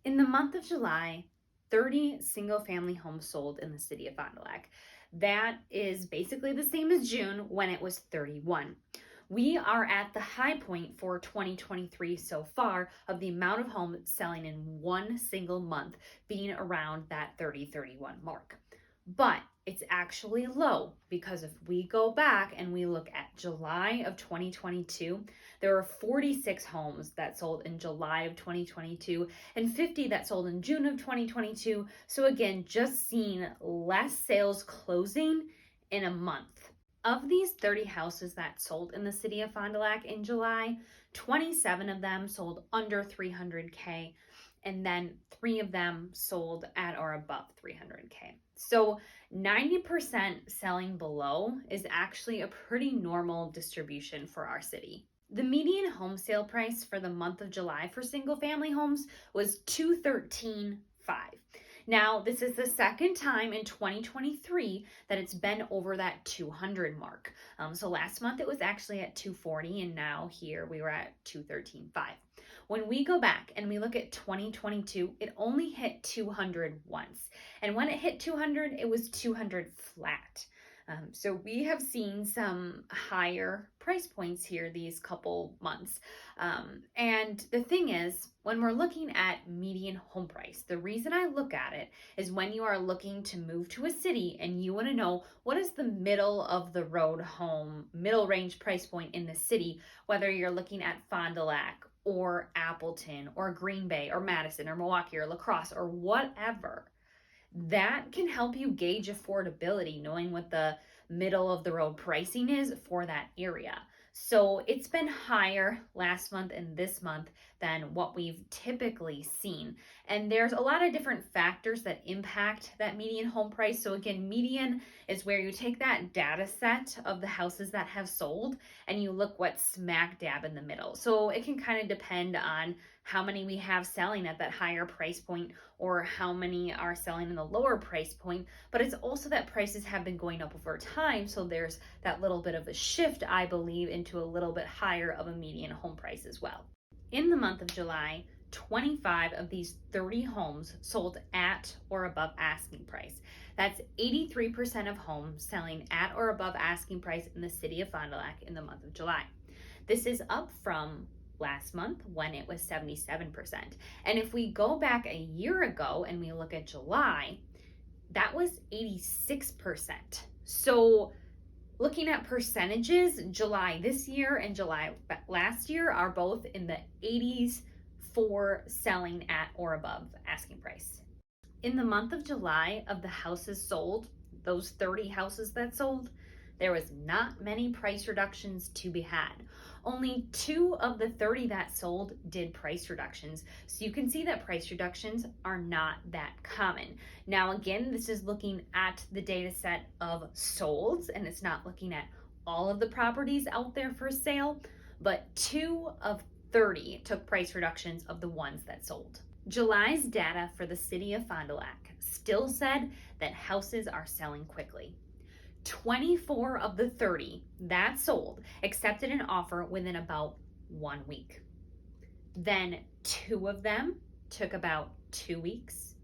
In the month of July, 30 single-family homes sold in the city of Fond du Lac. That is basically the same as June when it was 31. We are at the high point for 2023 so far of the amount of homes selling in one single month being around that 30-31 mark. But it's actually low because if we go back and we look at July of 2022, there were 46 homes that sold in July of 2022 and 50 that sold in June of 2022. So again, just seeing less sales closing in a month. Of these 30 houses that sold in the city of Fond du Lac in July, 27 of them sold under 300K, and then 3 of them sold at or above 300K. So 90% selling below is actually a pretty normal distribution for our city. The median home sale price for the month of July for single family homes was $213,500. Now, this is the second time in 2023 that it's been over that 200 mark. So last month it was actually at 240, and now here we were at 213,500. When we go back and we look at 2022, it only hit 200 once. And when it hit 200, it was 200 flat. So we have seen some higher price points here these couple months. And the thing is, when we're looking at median home price, the reason I look at it is when you are looking to move to a city and you want to know what is the middle of the road home, middle range price point in the city, whether you're looking at Fond du Lac or Appleton or Green Bay or Madison or Milwaukee or La Crosse or whatever. That can help you gauge affordability, knowing what the middle of the road pricing is for that area. So it's been higher last month and this month than what we've typically seen. And there's a lot of different factors that impact that median home price. So again, median is where you take that data set of the houses that have sold and you look what's smack dab in the middle. So it can kind of depend on how many we have selling at that higher price point or how many are selling in the lower price point, but it's also that prices have been going up over time, so there's that little bit of a shift, I believe, into a little bit higher of a median home price as well. In the month of July, 25 of these 30 homes sold at or above asking price. That's 83% of homes selling at or above asking price in the city of Fond du Lac in the month of July. This is up from last month when it was 77%. And if we go back a year ago and we look at July, that was 86%. So looking at percentages, July this year and July last year are both in the 80s for selling at or above asking price. In the month of July, of the houses sold, those 30 houses that sold, there was not many price reductions to be had. Only 2 of the 30 that sold did price reductions. So you can see that price reductions are not that common. Now, again, this is looking at the data set of solds, and it's not looking at all of the properties out there for sale, but 2 of 30 took price reductions of the ones that sold. July's data for the city of Fond du Lac still said that houses are selling quickly. 24 of the 30 that sold accepted an offer within about 1 week. Then 2 of them took about 2 weeks.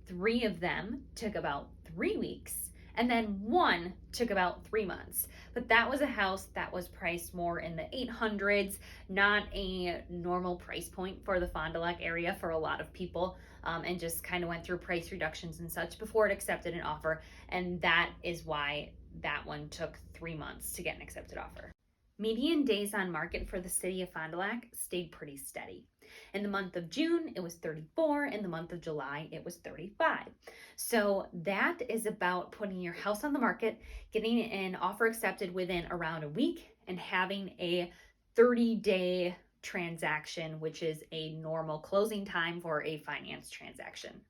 3 of them took about 3 weeks. And then 1 took about 3 months. But that was a house that was priced more in the 800s, not a normal price point for the Fond du Lac area for a lot of people, and just kind of went through price reductions and such before it accepted an offer. And that is why that one took 3 months to get an accepted offer. Median days on market for the city of Fond du Lac stayed pretty steady. In the month of June, it was 34. In the month of July, it was 35. So that is about putting your house on the market, getting an offer accepted within around a week, and having a 30-day transaction, which is a normal closing time for a finance transaction.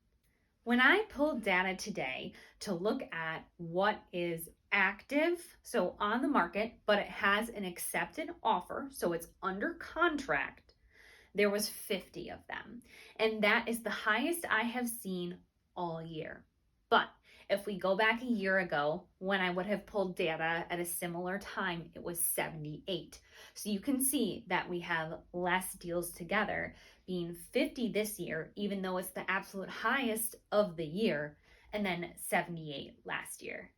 When I pulled data today to look at what is active, so on the market, but it has an accepted offer, so it's under contract, there was 50 of them. And that is the highest I have seen all year. But if we go back a year ago, when I would have pulled data at a similar time, it was 78. So you can see that we have less deals together being 50 this year, even though it's the absolute highest of the year, and then 78 last year.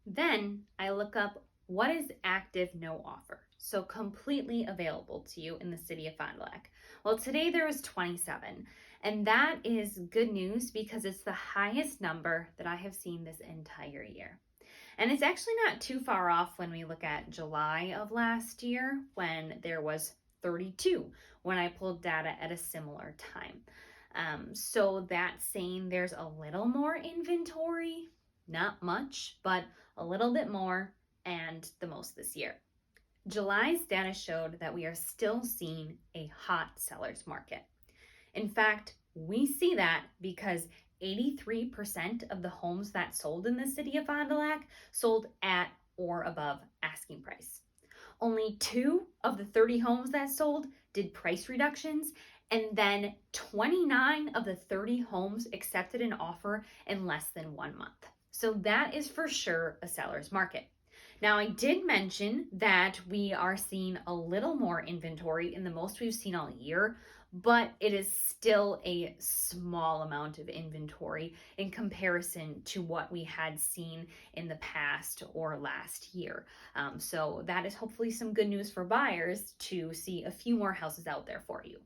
Then I look up what is active no offer, so completely available to you in the city of Fond du Lac. Well, today there was 27, and that is good news because it's the highest number that I have seen this entire year. And it's actually not too far off when we look at July of last year when there was 32 when I pulled data at a similar time. So that's saying there's a little more inventory, not much, but a little bit more, and the most this year. July's data showed that we are still seeing a hot seller's market. In fact, we see that because 83% of the homes that sold in the city of Fond du Lac sold at or above asking price. Only 2 of the 30 homes that sold did price reductions, and then 29 of the 30 homes accepted an offer in less than 1 month. So that is for sure a seller's market. Now, I did mention that we are seeing a little more inventory in the most we've seen all year, but it is still a small amount of inventory in comparison to what we had seen in the past or last year. So that is hopefully some good news for buyers to see a few more houses out there for you.